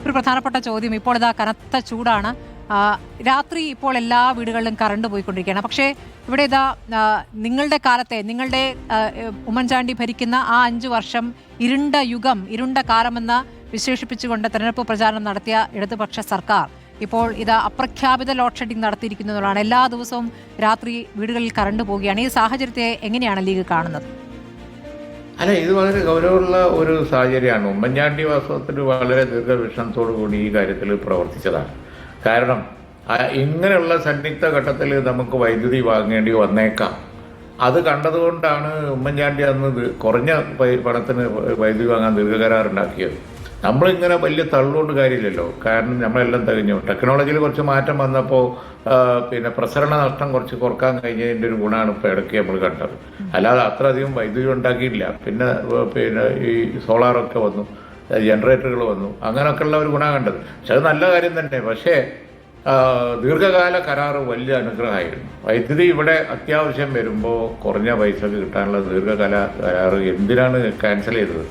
ഒരു പ്രധാനപ്പെട്ട ചോദ്യം, ഇപ്പോൾ ഇതാ കനത്ത ചൂടാണ്, രാത്രി ഇപ്പോൾ എല്ലാ വീടുകളിലും കറണ്ട് പോയിക്കൊണ്ടിരിക്കുകയാണ്. പക്ഷേ ഇവിടെ ഇതാ നിങ്ങളുടെ കാലത്തെ, നിങ്ങളുടെ ഉമ്മൻചാണ്ടി ഭരിക്കുന്ന ആ 5 വർഷം ഇരുണ്ട യുഗം, ഇരുണ്ട കാലമെന്ന് വിശേഷിപ്പിച്ചുകൊണ്ട് തെരഞ്ഞെടുപ്പ് പ്രചാരണം നടത്തിയ ഇടതുപക്ഷ സർക്കാർ ഇപ്പോൾ ഇതാ അപ്രഖ്യാപിത ലോഡ് ഷെഡിംഗ് നടത്തിയിരിക്കുന്നതാണ്. എല്ലാ ദിവസവും രാത്രി വീടുകളിൽ കറണ്ട് പോവുകയാണ്. ഈ സാഹചര്യത്തെ എങ്ങനെയാണ് ലീഗ് കാണുന്നത്? അല്ല, ഇത് വളരെ ഗൗരവമുള്ള ഒരു സാഹചര്യമാണ്. ഉമ്മൻചാണ്ടി വാസ്തവത്തിൽ വളരെ ദീർഘവീക്ഷണത്തോടു കൂടി ഈ കാര്യത്തിൽ പ്രവർത്തിച്ചതാണ്. കാരണം ഇങ്ങനെയുള്ള സന്നിഗ്ധ ഘട്ടത്തിൽ നമുക്ക് വൈദ്യുതി വാങ്ങേണ്ടി വന്നേക്കാം. അത് കണ്ടതുകൊണ്ടാണ് ഉമ്മൻചാണ്ടി അന്ന് കുറഞ്ഞ പണത്തിന് വൈദ്യുതി വാങ്ങാൻ ദീർഘകരാറുണ്ടാക്കിയത്. നമ്മളിങ്ങനെ വലിയ തള്ളുകൊണ്ട് കാര്യമില്ലല്ലോ, കാരണം നമ്മളെല്ലാം തികഞ്ഞു. ടെക്നോളജിയിൽ കുറച്ച് മാറ്റം വന്നപ്പോൾ പിന്നെ പ്രസരണ നഷ്ടം കുറച്ച് കുറക്കാൻ കഴിഞ്ഞതിൻ്റെ ഒരു ഗുണമാണ് ഇപ്പോൾ ഇടയ്ക്ക് നമ്മൾ കണ്ടത്. അല്ലാതെ അത്രയധികം വൈദ്യുതി ഉണ്ടാക്കിയില്ല. പിന്നെ ഈ സോളാറൊക്കെ വന്നു, ജനറേറ്ററുകൾ വന്നു, അങ്ങനെയൊക്കെയുള്ള ഒരു ഗുണം കണ്ടത്. പക്ഷെ അത് നല്ല കാര്യം തന്നെ. പക്ഷേ ദീർഘകാല കരാറ് വലിയ അനുഗ്രഹമായിരുന്നു. വൈദ്യുതി ഇവിടെ അത്യാവശ്യം വരുമ്പോൾ കുറഞ്ഞ പൈസക്ക് കിട്ടാനുള്ള ദീർഘകാല കരാറ് എന്തിനാണ് ക്യാൻസൽ ചെയ്തത്?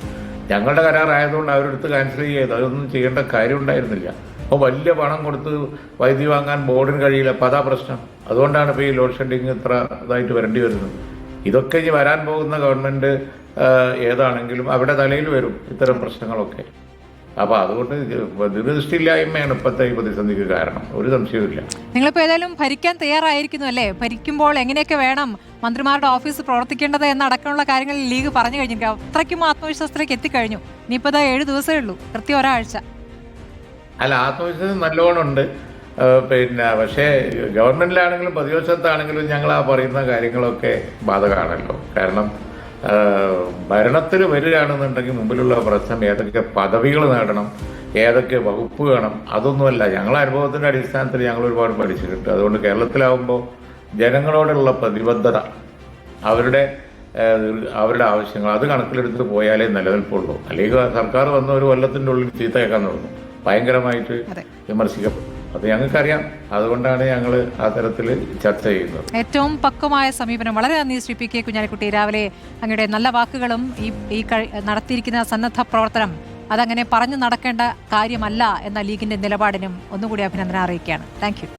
ഞങ്ങളുടെ കരാറായതുകൊണ്ട് അവരെടുത്ത് ക്യാൻസൽ ചെയ്ത് അതൊന്നും ചെയ്യേണ്ട കാര്യം ഉണ്ടായിരുന്നില്ല. അപ്പോൾ വലിയ പണം കൊടുത്ത് വൈദ്യുതി വാങ്ങാൻ ബോർഡിന് കഴിയില്ല. അപ്പോൾ അതാ പ്രശ്നം. അതുകൊണ്ടാണ് ഇപ്പോൾ ഈ ലോഡ് ഷെഡിങ് ഇത്ര ഇതായിട്ട് വരേണ്ടി വരുന്നത്. ഇതൊക്കെ ഇനി വരാൻ പോകുന്ന ഗവൺമെൻറ് ഏതാണെങ്കിലും അവിടെ തലയിൽ വരും ഇത്തരം പ്രശ്നങ്ങളൊക്കെ. അപ്പോൾ അതുകൊണ്ട് ദീർഘദൃഷ്ടിയില്ലായ്മയാണ് ഇപ്പോഴത്തെ ഈ പ്രതിസന്ധിക്ക് കാരണം, ഒരു സംശയവുമില്ല. നിങ്ങളിപ്പോൾ ഏതായാലും ഭരിക്കാൻ തയ്യാറായിരിക്കുന്നു അല്ലേ? ഭരിക്കുമ്പോൾ എങ്ങനെയൊക്കെ വേണം മന്ത്രിമാരുടെ ഓഫീസ് പ്രവർത്തിക്കേണ്ടത് എന്നടക്കമുള്ള കാര്യങ്ങൾ ലീഗ് പറഞ്ഞു കഴിഞ്ഞിരിക്കുക. അത്രയ്ക്കും ആത്മവിശ്വാസത്തിലേക്ക് എത്തിക്കഴിഞ്ഞു. ഇനിയിപ്പോൾ ഇതാ 7 ദിവസമേ ഉള്ളൂ, കൃത്യം ഒരാഴ്ച. അല്ല, ആത്മവിശ്വാസം നല്ലോണം ഉണ്ട്. പക്ഷേ ഗവൺമെന്റിലാണെങ്കിലും പ്രതിപക്ഷത്താണെങ്കിലും ഞങ്ങൾ ആ പറയുന്ന കാര്യങ്ങളൊക്കെ ബാധകമാണല്ലോ. കാരണം ഭരണത്തിൽ വരികയാണെന്നുണ്ടെങ്കിൽ മുമ്പിലുള്ള പ്രശ്നം ഏതൊക്കെ പദവികൾ നേടണം, ഏതൊക്കെ വകുപ്പ് വേണം, അതൊന്നുമല്ല. ഞങ്ങളുടെ അനുഭവത്തിൻ്റെ അടിസ്ഥാനത്തിൽ ഞങ്ങൾ ഒരുപാട് പഠിച്ചിട്ടുണ്ട്. അതുകൊണ്ട് കേരളത്തിലാവുമ്പോൾ ജനങ്ങളോടുള്ള പ്രതിബദ്ധത, അവരുടെ ആവശ്യങ്ങൾ അത് കണക്കിലെടുത്ത് പോയാലേ നിലനിൽപ്പുള്ളൂ. അല്ലെങ്കിൽ സർക്കാർ വന്ന ഒരു കൊല്ലത്തിൻ്റെ ഉള്ളിൽ ചീത്ത കേൾക്കാൻ തുടങ്ങും, ഭയങ്കരമായിട്ട് വിമർശിക്കപ്പെടും. അത് ഞങ്ങൾക്കറിയാം. അതുകൊണ്ടാണ് ഞങ്ങൾ ആ തരത്തിൽ ചർച്ച ചെയ്യുന്നത്. ഏറ്റവും പക്വമായ സമീപനം. വളരെ നന്ദി ശ്രീ പി കെ കുഞ്ഞാലിക്കുട്ടി. രാവിലെ അങ്ങയുടെ നല്ല വാക്കുകളും ഈ നടത്തിയിരിക്കുന്ന സന്നദ്ധ പ്രവർത്തനം അതങ്ങനെ പറഞ്ഞു നടക്കേണ്ട കാര്യമല്ല എന്ന ലീഗിന്റെ നിലപാടിനും ഒന്നുകൂടി അഭിനന്ദനം അറിയിക്കുകയാണ്. Thank you.